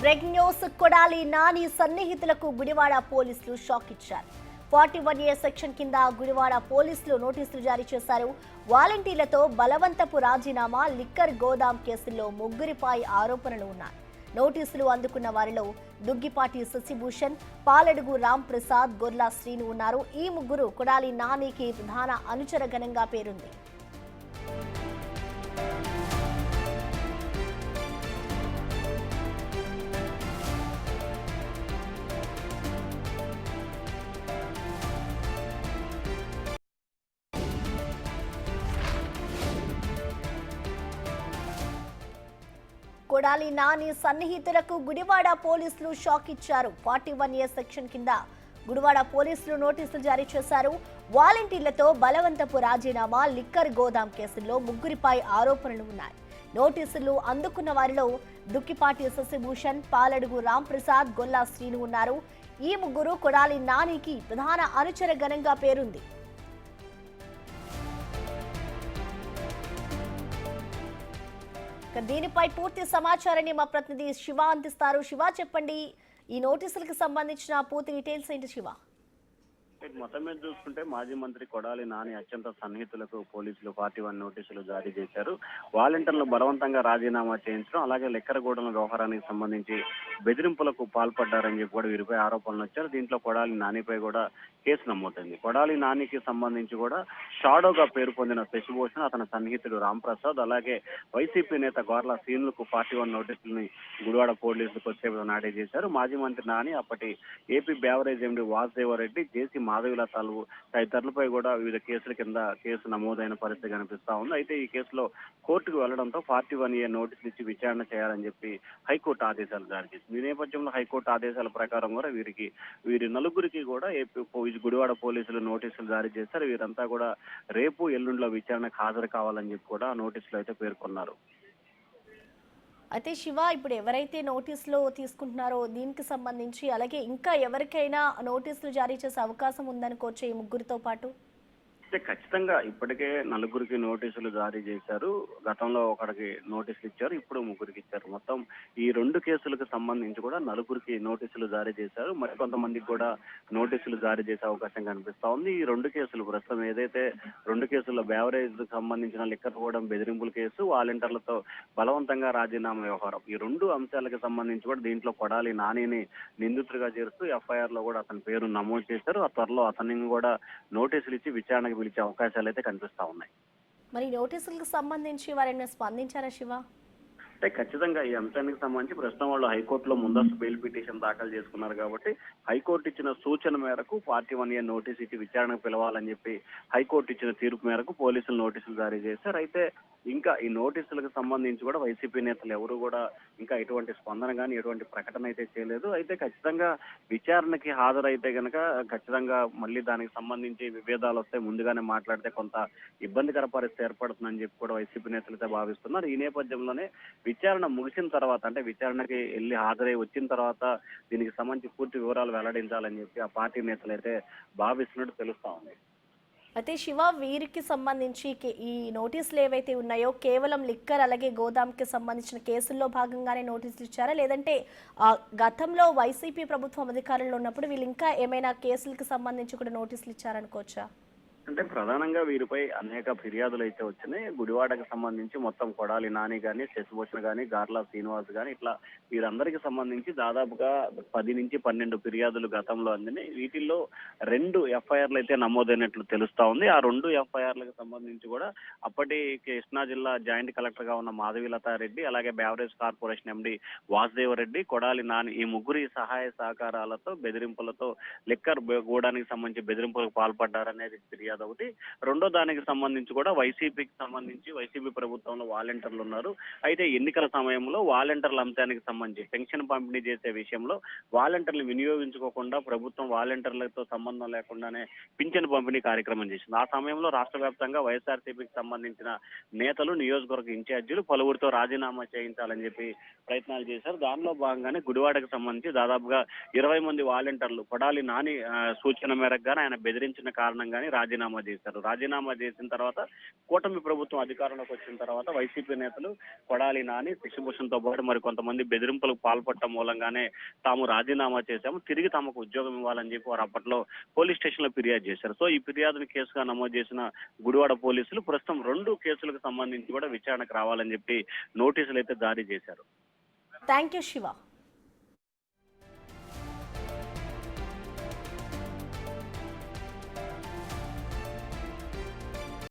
Break news. Kodali Nani సన్నిహితులకు గుడివాడ పోలీసులు shock ఇచ్చారు. 41A సెక్షన్ కింద గుడివాడ పోలీసులు నోటీసులు జారీ చేశారు. వాలంటీర్లతో బలవంతపు రాజీనామా, లిక్కర్ గోదాం కేసుల్లో ముగ్గురిపై ఆరోపణలు ఉన్నాయి. నోటీసులు అందుకున్న వారిలో దుగ్గిపాటి శశిభూషణ్, పాలడుగు రామ్ ప్రసాద్, గొర్లా శ్రీను ఉన్నారు. ఈ ముగ్గురు కొడాలి నానికి ప్రధాన అనుచరగణంగా పేరుంది. కొడాలి నాని సన్నిహితులకు గుడివాడ పోలీసులు షాక్ ఇచ్చారు. 41A సెక్షన్ కింద గుడివాడ పోలీసులు నోటీసులు జారీ చేశారు. వాలంటీర్లతో బలవంతపు రాజీనామా, లిక్కర్ గోదాం కేసుల్లో ముగ్గురిపై ఆరోపణలు ఉన్నాయి. నోటీసులు అందుకున్న వారిలో దుక్కిపాటి శశిభూషణ్, పాలడుగు రామ్ ప్రసాద్, గొల్లా శ్రీను ఉన్నారు. ఈ ముగ్గురు కొడాలి నానికి ప్రధాన అనుచర గణంగా పేరుంది. దీనిపై పూర్తి సమాచారాన్ని మా ప్రతినిధి శివ అందిస్తారు. శివ, చెప్పండి, ఈ నోటీసులకు సంబంధించిన పూర్తి డీటెయిల్స్ ఏంటి శివ? మొత్తం మీద చూసుకుంటే మాజీ మంత్రి కొడాలి నాని అత్యంత సన్నిహితులకు పోలీసులు 41 నోటీసులు జారీ చేశారు. వాలంటీర్లు బలవంతంగా రాజీనామా చేయించడం, అలాగే లెక్కరగూడెం వ్యవహారానికి సంబంధించి బెదిరింపులకు పాల్పడ్డారని చెప్పి కూడా వీరిపై ఆరోపణలు వచ్చారు. దీంట్లో కొడాలి నానిపై కూడా కేసు నమోదైంది. కొడాలి నానికి సంబంధించి కూడా షాడోగా పేరు పొందిన శశిభూషణ్, అతని సన్నిహితుడు రామ్ ప్రసాద్, అలాగే వైసీపీ నేత గోర్లా శ్రీనులకు 41 నోటీసులని గుడివాడ పోలీసులకు వచ్చే నాటే చేశారు. మాజీ మంత్రి నాని, అప్పటి ఏపీ బేవరేజ్ ఎండీ వాసుదేవరెడ్డి, జేసీ మాధవిలతాలు తదితరులపై కూడా వివిధ కేసుల కింద కేసు నమోదైన పరిస్థితి కనిపిస్తా ఉంది. అయితే ఈ కేసులో కోర్టుకు వెళ్లడంతో 41A నోటీసులు ఇచ్చి విచారణ చేయాలని చెప్పి హైకోర్టు ఆదేశాలు జారీ చేసింది. ఈ నేపథ్యంలో హైకోర్టు ఆదేశాల ప్రకారం కూడా వీరి నలుగురికి కూడా గుడివాడ పోలీసులు నోటీసులు జారీ చేశారు. వీరంతా కూడా రేపు ఎల్లుండిలో విచారణకు హాజరు కావాలని చెప్పి కూడా నోటీసులు అయితే పేర్కొన్నారు. అయితే శివ, ఇప్పుడు ఎవరైతే నోటీసులు తీసుకుంటున్నారో దీనికి సంబంధించి అలాగే ఇంకా ఎవరికైనా నోటీసులు జారీ చేసే అవకాశం ఉందనుకోవచ్చు ఈ ముగ్గురితో పాటు? అయితే ఖచ్చితంగా ఇప్పటికే నలుగురికి నోటీసులు జారీ చేశారు. గతంలో ఒకరికి నోటీసులు ఇచ్చారు, ఇప్పుడు ముగ్గురికి ఇచ్చారు. మొత్తం ఈ 2 కేసులకు సంబంధించి కూడా నలుగురికి నోటీసులు జారీ చేశారు. మరికొంతమందికి కూడా నోటీసులు జారీ చేసే అవకాశం కనిపిస్తా ఉంది. ఈ 2 కేసులు ప్రస్తుతం ఏదైతే 2 కేసుల్లో బేవరేజ్ సంబంధించిన లిక్కర్ కూడా బెదిరింపుల కేసు, వాలంటీర్లతో బలవంతంగా రాజీనామా వ్యవహారం, ఈ 2 అంశాలకు సంబంధించి కూడా దీంట్లో కొడాలి నానిని నిందితుడిగా చేరుస్తూ FIR లో కూడా అతని పేరు నమోదు చేశారు. ఆ త్వరలో అతన్ని కూడా నోటీసులు ఇచ్చి విచారణకు పిలిచే అవకాశాలు అయితే కనిపిస్తా ఉన్నాయి. మరి నోటీసులకు సంబంధించి వారైనా స్పందించారా శివ? అంటే ఖచ్చితంగా ఈ అంశానికి సంబంధించి ప్రస్తుతం వాళ్ళు హైకోర్టులో ముందస్తు బెయిల్ పిటిషన్ దాఖలు చేసుకున్నారు కాబట్టి హైకోర్టు ఇచ్చిన సూచన మేరకు 41A నోటీసు ఇచ్చి విచారణకు పిలవాలని చెప్పి హైకోర్టు ఇచ్చిన తీర్పు మేరకు పోలీసులు నోటీసులు జారీ చేశారు. అయితే ఇంకా ఈ నోటీసులకు సంబంధించి కూడా వైసీపీ నేతలు ఎవరు కూడా ఇంకా ఎటువంటి స్పందన కానీ ఎటువంటి ప్రకటన అయితే చేయలేదు. అయితే ఖచ్చితంగా విచారణకి హాజరైతే కనుక ఖచ్చితంగా మళ్ళీ దానికి సంబంధించి విభేదాలు వస్తే ముందుగానే మాట్లాడితే కొంత ఇబ్బందికర పరిస్థితి ఏర్పడుతుందని చెప్పి కూడా వైసీపీ నేతలు అయితే భావిస్తున్నారు. ఈ నేపథ్యంలోనే విచారణ ముగిసిన తర్వాత, అంటే విచారణకి వెళ్ళి హాజరై వచ్చిన తర్వాత దీనికి సంబంధించి పూర్తి వివరాలు వెల్లడించాలని చెప్పి ఆ పార్టీ నేతలు అయితే భావిస్తున్నట్టు తెలుస్తా ఉంది. అయితే శివ, వీరికి సంబంధించి ఈ నోటీసులు ఏవైతే ఉన్నాయో కేవలం లిక్కర్ అలాగే గోదాంకి సంబంధించిన కేసుల్లో భాగంగానే నోటీసులు ఇచ్చారా, లేదంటే గతంలో వైసీపీ ప్రభుత్వం అధికారంలో ఉన్నప్పుడు వీళ్ళు ఇంకా ఏమైనా కేసులకు సంబంధించి కూడా నోటీసులు ఇచ్చారనుకోవచ్చా? అంటే ప్రధానంగా వీరిపై అనేక ఫిర్యాదులు అయితే వచ్చినాయి. గుడివాడకు సంబంధించి మొత్తం కొడాలి నాని కానీ, శశిభూషణ్ కానీ, గార్లా శ్రీనివాస్ కానీ, ఇట్లా వీరందరికి సంబంధించి దాదాపుగా 10 నుంచి 12 ఫిర్యాదులు గతంలో అందినాయి. వీటిల్లో 2 FIRలు అయితే నమోదైనట్లు తెలుస్తా ఉంది. ఆ 2 FIRలకు సంబంధించి కూడా అప్పటి కృష్ణా జిల్లా జాయింట్ కలెక్టర్ గా ఉన్న మాధవిలతారెడ్డి, అలాగే beverage corporation MD Vasudeva Reddy, Kodali Nani, ఈ ముగ్గురి సహాయ సహకారాలతో బెదిరింపులతో లిక్కర్ గూడానికి సంబంధించి బెదిరింపులకు పాల్పడ్డారనేది ఫిర్యాదు ఒకటి. రెండో దానికి సంబంధించి కూడా వైసీపీకి సంబంధించి వైసీపీ ప్రభుత్వంలో వాలంటీర్లు ఉన్నారు. అయితే ఎన్నికల సమయంలో వాలంటీర్ల అంశానికి సంబంధించి పెన్షన్ పంపిణీ చేసే విషయంలో వాలంటీర్లు వినియోగించుకోకుండా ప్రభుత్వం వాలంటీర్లతో సంబంధం లేకుండానే పింఛన్ పంపిణీ కార్యక్రమం చేసింది. ఆ సమయంలో రాష్ట్ర వ్యాప్తంగా వైఎస్ఆర్సీపీకి సంబంధించిన నేతలు, నియోజకవర్గ ఇన్ఛార్జీలు పలువురితో రాజీనామా చేయించాలని చెప్పి ప్రయత్నాలు చేశారు. దానిలో భాగంగానే గుడివాడకు సంబంధించి దాదాపుగా 20 మంది వాలంటీర్లు కొడాలి నాని సూచన మేరకు ఆయన బెదిరించిన కారణంగానే రాజీనామా రాజీనామా చేశారు. రాజీనామా చేసిన తర్వాత కూటమి ప్రభుత్వం అధికారంలోకి వచ్చిన తర్వాత వైసీపీ నేతలు కొడాలి నాని, శశిభూషణ్ తో పాటు మరి కొంతమంది బెదిరింపులకు పాల్పడటం మూలంగానే తాము రాజీనామా చేశాము, తిరిగి తమకు ఉద్యోగం ఇవ్వాలని చెప్పి వారు అప్పట్లో పోలీస్ స్టేషన్ లో ఫిర్యాదు చేశారు. సో ఈ ఫిర్యాదును కేసుగా నమోదు చేసిన గుడివాడ పోలీసులు ప్రస్తుతం 2 కేసులకు సంబంధించి కూడా విచారణకు రావాలని చెప్పి నోటీసులు అయితే జారీ చేశారు. Thank you Shiva.